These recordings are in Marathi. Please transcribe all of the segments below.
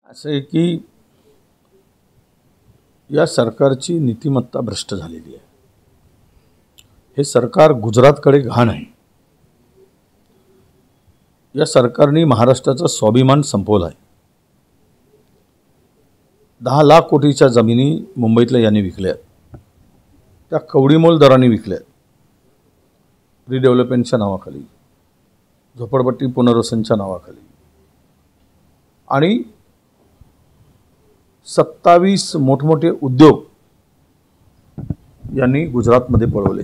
असं आहे की या सरकारची नीतिमत्ता भ्रष्ट झालेली आहे। हे सरकार गुजरातकडे घाण आहे। या सरकारने महाराष्ट्राचा स्वाभिमान संपवला आहे। 10 लाख कोटीच्या जमिनी मुंबईतल्या यांनी विकल्या आहेत। त्या कवडीमोल दराने विकल्या आहेत। रिडेव्हलपमेंटच्या नावाखाली, झोपडपट्टी पुनर्वसनच्या नावाखाली आणि 27 मोठमोठे उद्योग यांनी गुजरातमध्ये पळवले।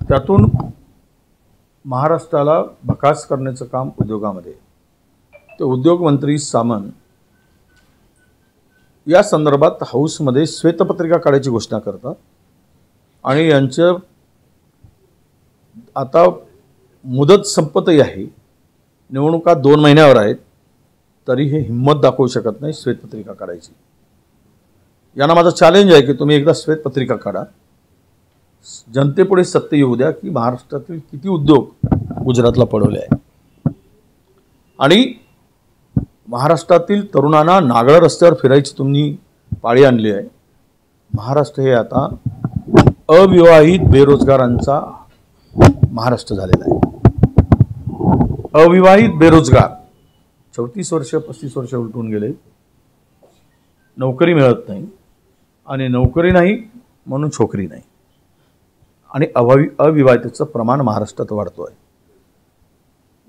त्यातून महाराष्ट्राला भकास करण्याचं काम उद्योगामध्ये। ते उद्योग मंत्री सामंत या संदर्भात हाऊसमध्ये श्वेतपत्रिका काढायची घोषणा करतात आणि यांचं आता मुदत संपतही आहे, निवडणुका 2 महिन्यावर आहेत, तरी हे हिम्मत दाखवू शकत नाही श्वेतपत्रिका काढायची। यांना माझं चॅलेंज आहे की तुम्ही एकदा श्वेतपत्रिका काढा, जनतेपुढे सत्य येऊ द्या की महाराष्ट्रातील किती उद्योग गुजरातला पळवले आहेत आणि महाराष्ट्रातील तरुणांना नागळ रस्त्यावर फिरायची तुम्ही पाळी आणली आहे। महाराष्ट्र हे आता अविवाहित बेरोजगारांचा महाराष्ट्र झालेला आहे। अविवाहित बेरोजगार 34 वर्ष 35 वर्ष उलटून गेले, नोकरी मिळत नाही आणि नोकरी नाही म्हणून छोकरी नाही आणि अविवाहितेचं प्रमाण महाराष्ट्रात वाढतो आहे।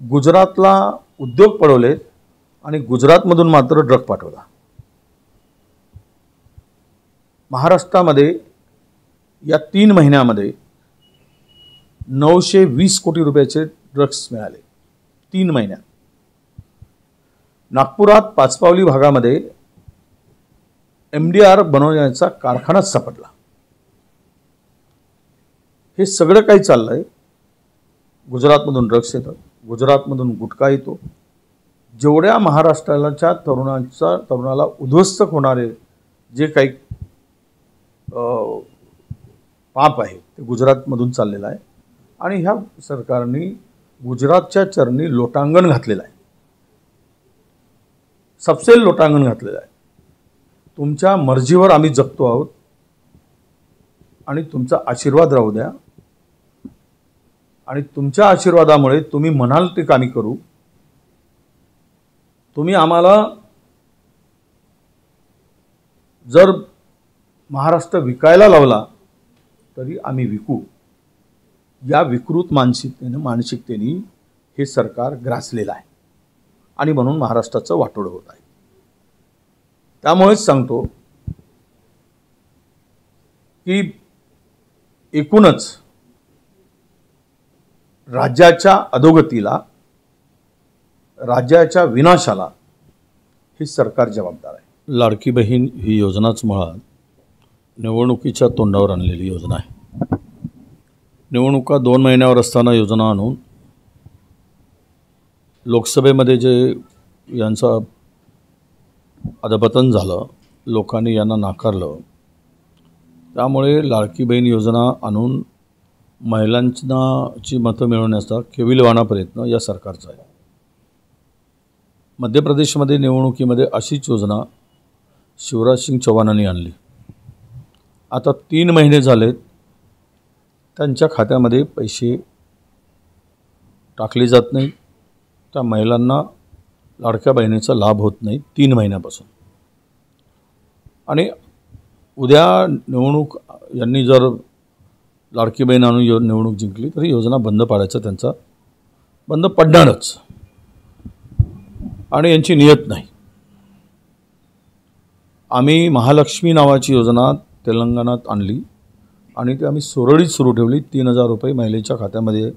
गुजरातला उद्योग पळवले आणि गुजरातमधून मात्र ड्रग पाठवला। महाराष्ट्रामध्ये या 3 महिन्यामध्ये 920 कोटी रुपयाचे ड्रग्स मिळाले 3 महिन्यात। नागपुरात पाचपावली भागामध्ये MDR बनवण्याचा कारखानाच सापडला। हे सगळं काही चाललंय। गुजरातमधून ड्रग्स येतात, गुजरातमधून गुटखा येतो। जेवढ्या महाराष्ट्राच्या तरुणाला उद्ध्वस्त होणारे जे काही पाप आहे ते गुजरातमधून चाललेलं आहे आणि ह्या सरकारने गुजरातच्या चरणी लोटांगण घातलेलं आहे, सबसेल लोटांगण घातलेलं आहे। तुमच्या मर्जीवर आम्ही जगतो आहोत आणि तुमचा आशीर्वाद राहू द्या आणि तुमच्या आशीर्वादामुळे तुम्ही म्हणाल ते कामी करू। तुम्ही आम्हाला जर महाराष्ट्र विकायला लावला तरी आम्ही विकू, या विकृत मानसिकतेने हे सरकार ग्रासलेलं आहे आणि म्हणून महाराष्ट्राचं वाटोळं होत आहे। त्यामुळेच सांगतो की एकूणच राज्याच्या अधोगतीला, राज्याच्या विनाशाला हे सरकार जबाबदार आहे। लाडकी बहीण ही योजनाच मुळात निवडणुकीच्या तोंडावर आणलेली योजना आहे। निवडणुका 2 महिन्यावर असताना योजना आणून लोकसभेमध्ये जे यांचं अधपतन झालं, लोकांनी यांना नाकारलं, त्यामुळे लाडकी बहीण योजना आणून महिलांची मतं मिळवण्याचा केविलवाणा प्रयत्न या सरकारचा आहे। मध्य प्रदेशमध्ये निवडणुकीमध्ये अशीच योजना शिवराज सिंग चौहानांनी आणली। आता 3 महिने झालेत, त्यांच्या खात्यामध्ये पैसे टाकले जात नाही, त्या महिलांना लाडक्या बहिणीचा लाभ होत नाही 3 महिन्यापासून। आणि उद्या निवडणूक यांनी जर लाडकी बहीण आणून निवडणूक जिंकली तर योजना बंद पाडायचा त्यांचा बंद पडणारच आणि यांची नियत नाही। आम्ही महालक्ष्मी नावाची योजना तेलंगणात आणली आणि ती आम्ही सुरळीत सुरू ठेवली। 3000 रुपये महिलेच्या खात्यामध्ये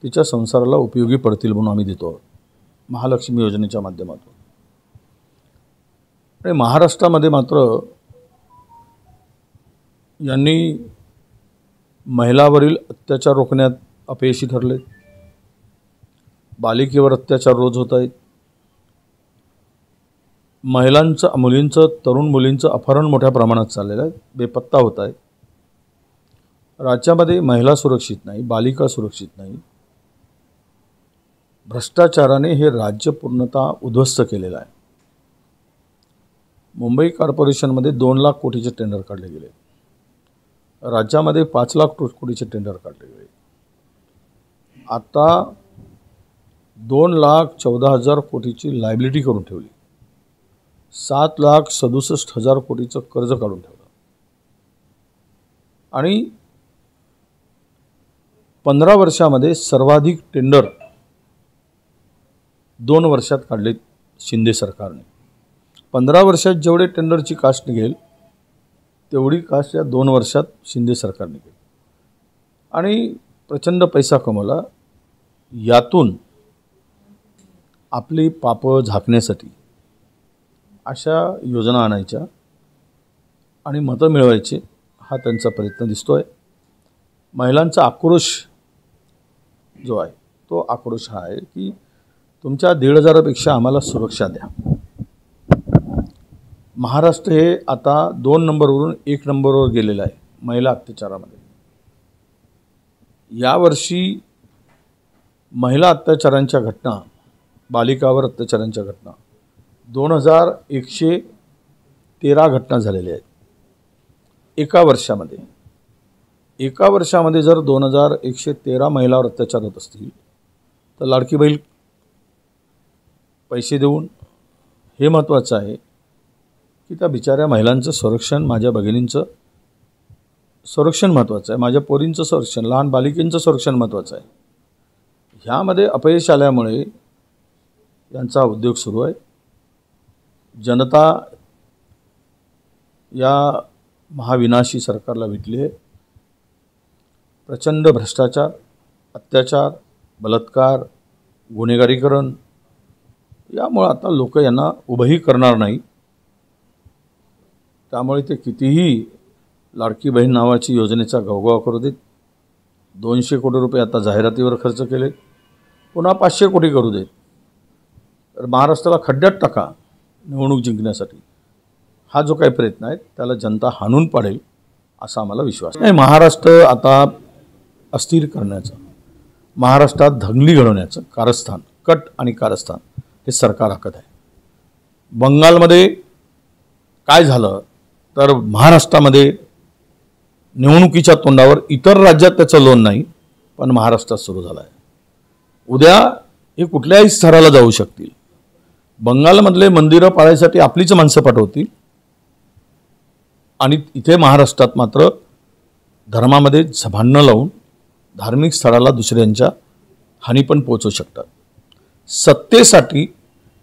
तिच्या संसाराला उपयोगी पडतील म्हणून आम्ही देतो महालक्ष्मी योजनेच्या माध्यमातून। आणि महाराष्ट्रामध्ये मात्र यांनी महिलावरील अत्याचार रोखण्यात अपयशी ठरले। बालिकेवर अत्याचार रोज होत आहेत। मुलींचं तरुण मुलींचं अपहरण मोठ्या प्रमाणात चाललेलं आहे, बेपत्ता होत आहे। राज्यामध्ये महिला सुरक्षित नाही, बालिका सुरक्षित नाही। भ्रष्टाचाराने हे राज्य पूर्णतः उद्ध्वस्त केलेलं आहे। मुंबई कॉर्पोरेशनमध्ये 2 लाख कोटीचे टेंडर काढले गेले, राज्यामध्ये 5 लाख कोटीचे टेंडर काढले गेले। आता 2,14,000 कोटीची लायबिलिटी करून ठेवली, 7,67,000 कोटीचं कर्ज काढून ठेवलं आणि 15 वर्षामध्ये सर्वाधिक टेंडर 2 वर्षात काढले शिंदे सरकारने। 15 वर्षात जेवढे टेंडरची कास्ट निघेल तेवढी कास्ट या 2 वर्षात शिंदे सरकारने केली आणि प्रचंड पैसा कमवला। यातून आपली पापं झाकण्यासाठी अशा योजना आणायच्या आणि मतं मिळवायचे, हा त्यांचा प्रयत्न दिसतोय। महिलांचा आक्रोश जो आहे तो आक्रोश हा आहे की तुमच्या 1,500पेक्षा आम्हाला सुरक्षा द्या। महाराष्ट्र हे आता 2 नंबरवरून 1 नंबरवर गेलेलं आहे महिला अत्याचारामध्ये। यावर्षी महिला अत्याचारांच्या घटना, बालिकावर अत्याचारांच्या घटना 2,113 घटना झालेल्या आहेत एका वर्षामध्ये। एका वर्षामध्ये जर 2,113 महिलावर अत्याचार होत असतील तर लाडकी बहीण पैसे देऊन हे महत्त्वाचं आहे की त्या बिचाऱ्या महिलांचं संरक्षण, माझ्या भगिनींचं संरक्षण महत्त्वाचं आहे, माझ्या पोरींचं संरक्षण, लहान बालिकेंचं संरक्षण महत्त्वाचं आहे। ह्यामध्ये अपयश आल्यामुळे यांचा उद्योग सुरू आहे। जनता या महाविनाशी सरकारला विटली आहे। प्रचंड भ्रष्टाचार, अत्याचार, बलात्कार, गुन्हेगारीकरण यामुळे आता लोक यांना उभंही करणार नाही। त्यामुळे ते कितीही लाडकी बहीण नावाची योजनेचा गवगवा करू देत, 200 कोटी रुपये आता जाहिरातीवर खर्च केले, पुन्हा 500 कोटी करू देत, तर महाराष्ट्राला खड्ड्यात टाका निवडणूक जिंकण्यासाठी, हा जो काही प्रयत्न आहे त्याला जनता हाणून पाडेल असा आम्हाला विश्वास आहे। महाराष्ट्र आता अस्थिर करण्याचं, महाराष्ट्रात दंगली घडवण्याचं कारस्थान, कट आणि कारस्थान हे सरकार आखत आहे। बंगालमध्ये काय झालं तर महाराष्ट्रामध्ये निवडणुकीच्या तोंडावर इतर राज्यात त्याचं लोन नाही, पण महाराष्ट्रात सुरू झालं आहे। उद्या हे कुठल्याही स्तराला जाऊ शकतील। बंगालमधले मंदिरं पाळायसाठी आपलीच माणसं पाठवतील आणि इथे महाराष्ट्रात मात्र धर्मामध्ये भांडणं लावून धार्मिक स्थळाला दुसऱ्यांच्या हानी पण पोहोचू शकतात। सत्तेसाठी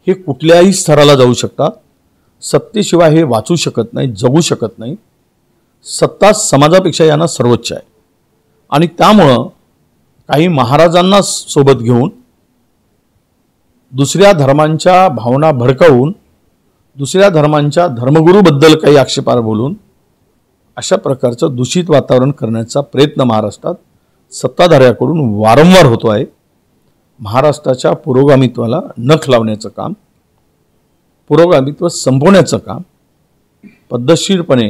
हे कुठल्याही स्तराला जाऊ शकतात, सत्तेशिवाय हे वाचू शकत नाही, जगू शकत नाही। सत्ता समाजापेक्षा यांना सर्वोच्च आहे आणि त्यामुळं काही महाराजांना सोबत घेऊन दुसऱ्या धर्मांच्या भावना भडकावून दुसऱ्या धर्मांच्या धर्मगुरूबद्दल काही आक्षेपार्ह बोलून अशा प्रकारचं दूषित वातावरण करण्याचा प्रयत्न महाराष्ट्रात सत्ताधाऱ्याकडून वारंवार होतो आहे। महाराष्ट्राच्या पुरोगामित्वाला नख लावण्याचं काम, पुरोगामित्व संपवण्याचं काम पद्धतशीरपणे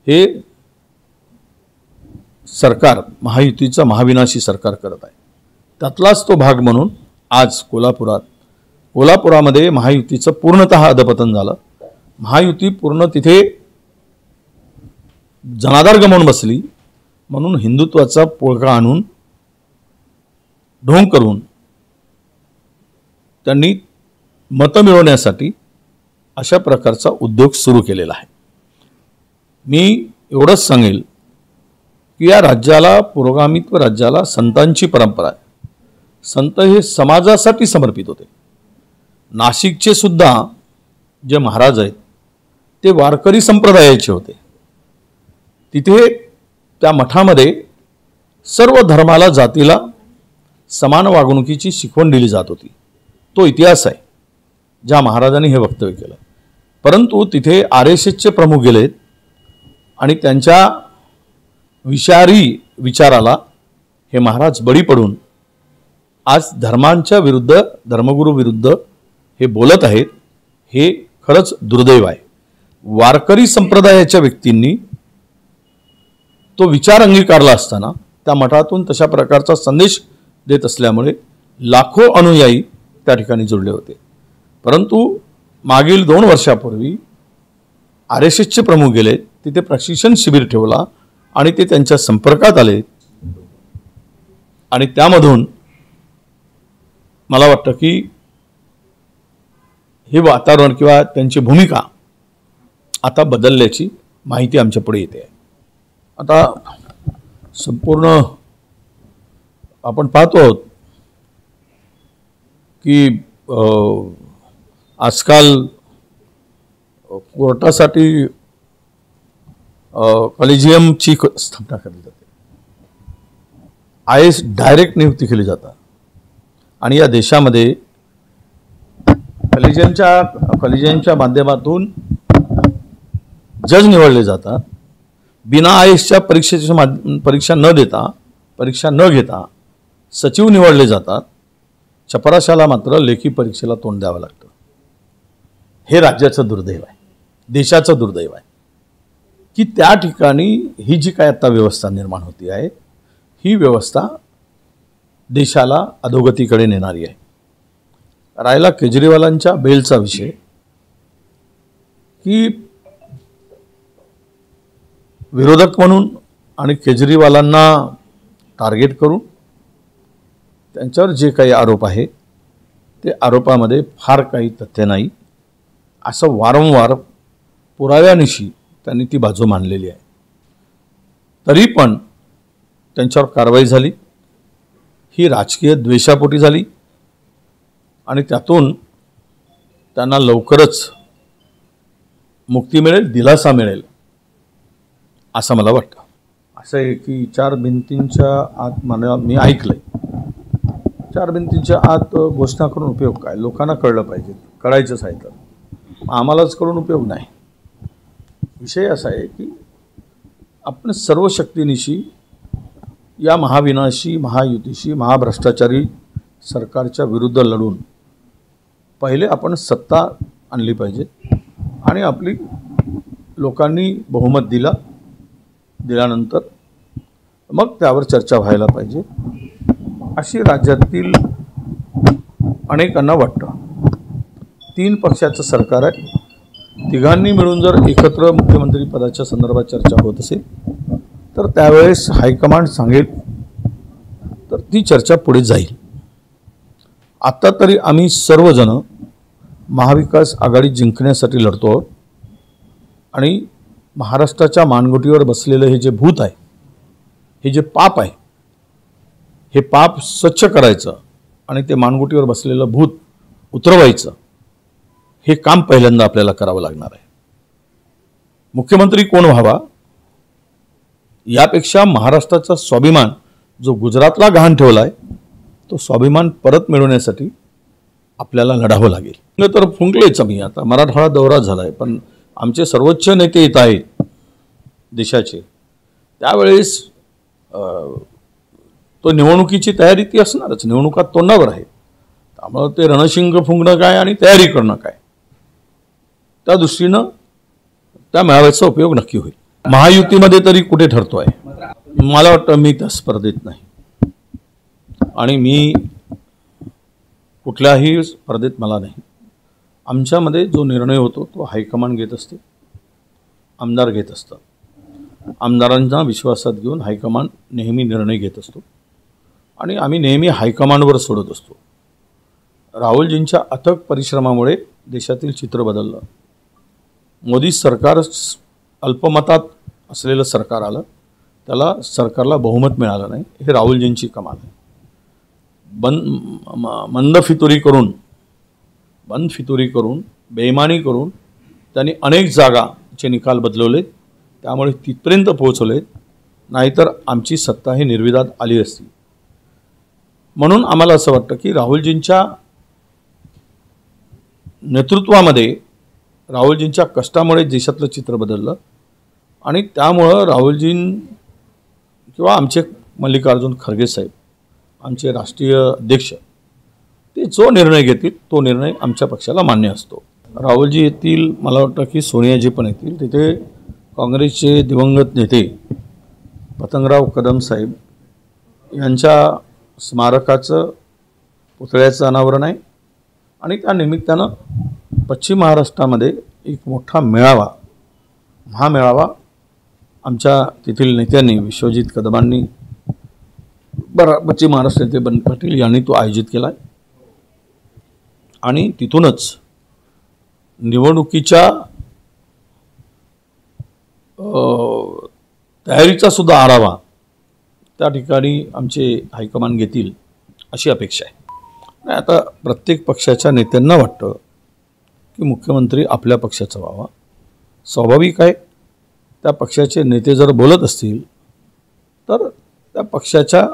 हे सरकार, महायुतीचं महाविनाशी सरकार करत आहे। त्यातलाच तो भाग म्हणून आज कोल्हापुरामध्ये महायुतीचं पूर्णतः अधपतन झालं। महायुती पूर्ण तिथे जनाधार गमावून बसली म्हणून हिंदुत्वाचा पोळका आणून ढोंग करून त्यांनी मतं मिळवण्यासाठी अशा प्रकारचा उद्योग सुरू केलेला आहे। मी एवढंच सांगेल की या राज्याला, पुरोगामित्व राज्याला संतांची परंपरा आहे। संत हे समाजासाठी समर्पित होते। नाशिकचे सुद्धा जे महाराज आहेत ते वारकरी संप्रदायाचे होते। तिथे त्या मठामध्ये सर्व धर्माला, जातीला समान वागणुकीची शिकवण दिली जात होती। तो इतिहास आहे ज्या महाराजांनी हे वक्तव्य केलं। परंतु तिथे RSSचे प्रमुख गेलेत आणि त्यांच्या विषारी विचाराला हे महाराज बळी पडून आज धर्मांच्या विरुद्ध, धर्मगुरू विरुद्ध हे बोलत आहेत। हे खरंच दुर्दैव आहे। वारकरी संप्रदायाच्या व्यक्तींनी तो विचार अंगीकारला असताना त्या मठातून तशा प्रकारचा संदेश देत असल्यामुळे लाखो अनुयायी त्या ठिकाणी जुळले होते. परंतु मागील 2 वर्षापूर्वी RSSचे प्रमुख गेले, तिथे प्रशिक्षण शिबिर ठेवला आणि ते त्यांच्या संपर्कात आले आणि त्यामधून मला वाटतं की हे वातावरण किंवा त्यांची भूमिका आता बदलल्याची माहिती आमच्या पुढे येते. आता संपूर्ण आपण पाहतो आहोत की आजकाल कोर्टासाठी कॉलेजियमची स्थापना केली जाते. IAS डायरेक्ट नियुक्ती केली जातात आणि या देशामध्ये कॉलेजियमच्या माध्यमातून जज निवडले जातात. बिना IASच्या परीक्षा न घेता सचिव निवडले जातात. चपराशाला मात्र लेखी परीक्षेला तोंड द्यावं लागतं. हे राज्याचं दुर्दैव आहे, देशाचं दुर्दैव आहे की त्या ठिकाणी ही जी काय आता व्यवस्था निर्माण होती आहे, ही व्यवस्था देशाला अधोगतीकडे नेणारी आहे. राहिला केजरीवालांच्या बेलचा विषय, की विरोधक म्हणून आणि केजरीवालांना टार्गेट करून त्यांच्यावर जे काही आरोप आहे ते आरोपामध्ये फार काही तथ्य नाही असं वारंवार पुराव्यानिशी त्यांनी ती बाजू मांडलेली आहे. तरी पण त्यांच्यावर कारवाई झाली, ही राजकीय द्वेषापोटी झाली आणि त्यातून त्यांना लवकरच मुक्ती मिळेल, दिलासा मिळेल असं मला वाटतं. असं आहे की 4 भिंतींच्या आत मी ऐकलंय, 4 भिंतींच्या आत घोषणा करून उपयोग काय? लोकांना कळलं पाहिजे, कळायचंच आहे तर आम्हालाच करून उपयोग नाही. विषय असा आहे की आपण सर्व शक्तीनिशी या महाविनाशी, महायुतीशी, महाभ्रष्टाचारी सरकारच्या विरुद्ध लढून पहिले आपण सत्ता आणली पाहिजे आणि आपली लोकांनी बहुमत दिल्यानंतर मग त्यावर चर्चा व्हायला पाहिजे अशी राज्यातील अनेकांना वाटतं. 3 पक्षाचं सरकार आहे, तिघांनी मिळून जर एकत्र मुख्यमंत्री पदाच्या संदर्भात चर्चा होत असेल तर त्यावेळेस हायकमांड सांगेल तर ती चर्चा पुढे जाईल. आता तरी आम्ही सर्वजण महाविकास आघाडी जिंकण्यासाठी लढतो आहोत आणि महाराष्ट्राच्या मानगुटीवर बसलेलं हे जे भूत आहे, हे जे पाप आहे, हे पाप स्वच्छ करायचं आणि ते मानगुटीवर बसलेलं भूत उतरवायचं, हे काम पहिल्यांदा आपल्याला करावं लागणार आहे. मुख्यमंत्री कोण व्हावा यापेक्षा महाराष्ट्राचा स्वाभिमान जो गुजरातला गहाण ठेवला आहे तो स्वाभिमान परत मिळवण्यासाठी आपल्याला लढावं लागेल. तर फुंकलेच आम्ही, आता मराठवाडा दौरा झाला आहे, पण आमचे सर्वोच्च नेते येत आहेत देशाचे, त्यावेळेस तो निवडणुकीची तयारी ती असणारच. निवडणुका तोंडावर आहे, त्यामुळं ते रणशिंग फुंकणं काय आणि तयारी करणं काय, त्या दृष्टीनं त्या मेळाव्याचा उपयोग नक्की होईल. महायुतीमध्ये तरी कुठे ठरतो आहे? मला वाटतं मी त्या स्पर्धेत नाही आणि मी कुठल्याही स्पर्धेत मला नाही. आमच्यामध्ये जो निर्णय होतो तो हायकमांड घेत असते, आमदार घेत असतात. आमदारांना विश्वासात घेऊन हायकमांड नेहमी निर्णय घेत असतो आणि आम्ही नेहमी हायकमांडवर सोडत असतो. राहुलजींच्या अथक परिश्रमामुळे देशातील चित्र बदललं. मोदी सरकार अल्पमतात असलेलं सरकार आलं, त्याला सरकारला बहुमत मिळालं नाही. हे राहुलजींची कमाल आहे. मंद फितुरी करून बेईमानी करून त्यांनी अनेक जागाचे निकाल बदलवले, त्यामुळे तिथपर्यंत पोहोचवले, नाहीतर आमची सत्ता ही निर्विवाद आली असती. म्हणून आम्हाला असं वाटतं की राहुलजींच्या नेतृत्वामध्ये, राहुलजींच्या कष्टामुळे देशातलं चित्र बदललं आणि त्यामुळं राहुलजी किंवा आमचे मल्लिकार्जुन खरगे साहेब, आमचे राष्ट्रीय अध्यक्ष, ते जो निर्णय घेतील तो निर्णय आमच्या पक्षाला मान्य असतो. राहुलजी येतील, मला वाटतं की सोनियाजी पण येतील. तिथे काँग्रेसचे दिवंगत नेते पतंगराव कदम साहेब यांच्या स्मारकाचं पुतळ्याचं अनावरण आहे आणि त्या निमित्तानं पश्चिम महाराष्ट्रामध्ये एक मोठा मेळावा, महामेळावा आमच्या तेथील नेत्यांनी, विश्वजित कदमांनी, पश्चिम महाराष्ट्र नेते बंड पाटील यांनी तो आयोजित केला आहे आणि तिथूनच निवडणुकीच्या तयारीचा सुद्धा आढावा त्या ठिकाणी आमचे हायकमांड घेतील अशी अपेक्षा आहे. आता प्रत्येक पक्षाच्या नेत्यांना वाटतं की मुख्यमंत्री आपल्या पक्षाचा व्हावा. स्वाभाविक आहे, त्या पक्षाचे नेते जर बोलत असतील तर त्या पक्षाच्या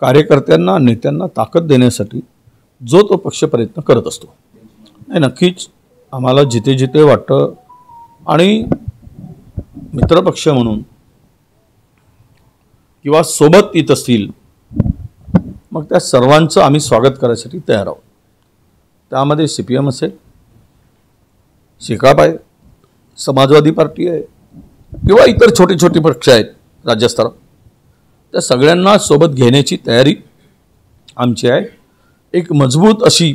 कार्यकर्त्यांना, नेत्यांना ताकद देण्यासाठी जो तो पक्ष प्रयत्न करत असतो. नाही, नक्कीच आम्हाला जिथे जिथे वाटतं आणि मित्रपक्ष म्हणून किंवा सोबत येत असतील मग त्या सर्वांचं आम्ही स्वागत करायसाठी तयार आहोत. त्यामध्ये CPM असेल, शेकाप आहे, समाजवादी पार्टी आहे किंवा इतर छोटे छोटे पक्ष आहेत राज्यस्तरावर, त्या सगळ्यांना सोबत घेण्याची तयारी आमची आहे. एक मजबूत अशी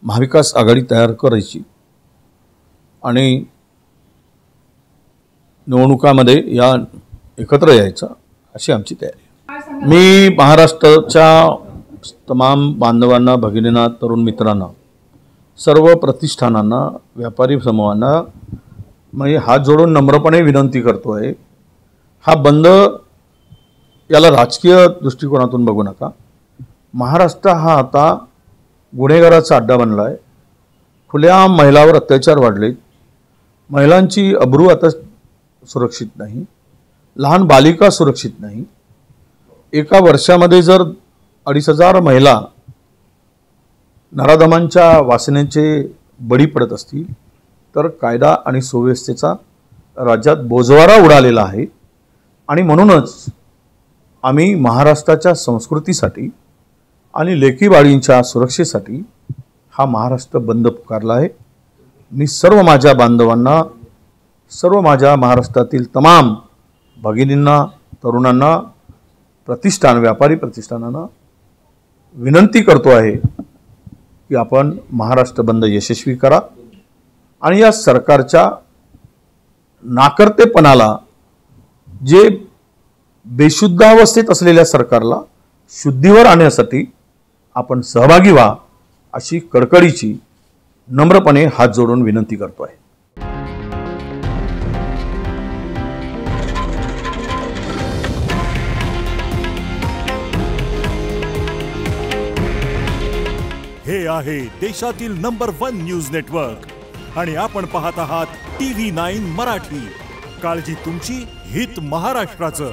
महाविकास आघाडी तयार करायची आणि निवडणुकामध्ये या एकत्र यायचं अशी आमची तयारी. मी महाराष्ट्राच्या तमाम बांधवांना, भगिनींना, तरुण मित्रांना, सर्व प्रतिष्ठानांना, व्यापारी समूहांना मी हात जोडून नम्रपणे विनंती करतो आहे, हा बंद याला राजकीय दृष्टिकोनातून बघू नका. महाराष्ट्र हा आता गुन्हेगाराचा अड्डा बनला आहे. खुल्या महिलावर अत्याचार वाढलेत, महिलांची अब्रू आता सुरक्षित नाही, लहान बालिका सुरक्षित नाही. एका वर्षामध्ये जर 2,500 महिला नराधमांच्या वासनेचे बळी पडत असतील तर कायदा आणि सुव्यवस्थेचा राज्यात बोजवारा उडालेला आहे. आणि म्हणूनच आम्ही महाराष्ट्राच्या संस्कृतीसाठी आणि लेकी बाळींच्या सुरक्षेसाठी हा महाराष्ट्र बंद पुकारला आहे. मी सर्व माझ्या बांधवांना, सर्व माझ्या महाराष्ट्रातील तमाम भगिनींना, तरुणांना, प्रतिष्ठान, व्यापारी प्रतिष्ठानांना विनंती करतो आहे की आपण महाराष्ट्र बंद यशस्वी करा आणि या सरकारच्या नाकर्तेपणाला, जे बेशुद्धावस्थेत असलेल्या सरकारला शुद्धीवर आणण्यासाठी आपण सहभागी व्हा अशी कडकडीची नम्रपणे हात जोडून विनंती करतो आहे. हे आहे देशातील नंबर 1 न्यूज नेटवर्क आणि आपण पाहत आहात TV9 मराठी. काळजी तुमची, हित महाराष्ट्राचं.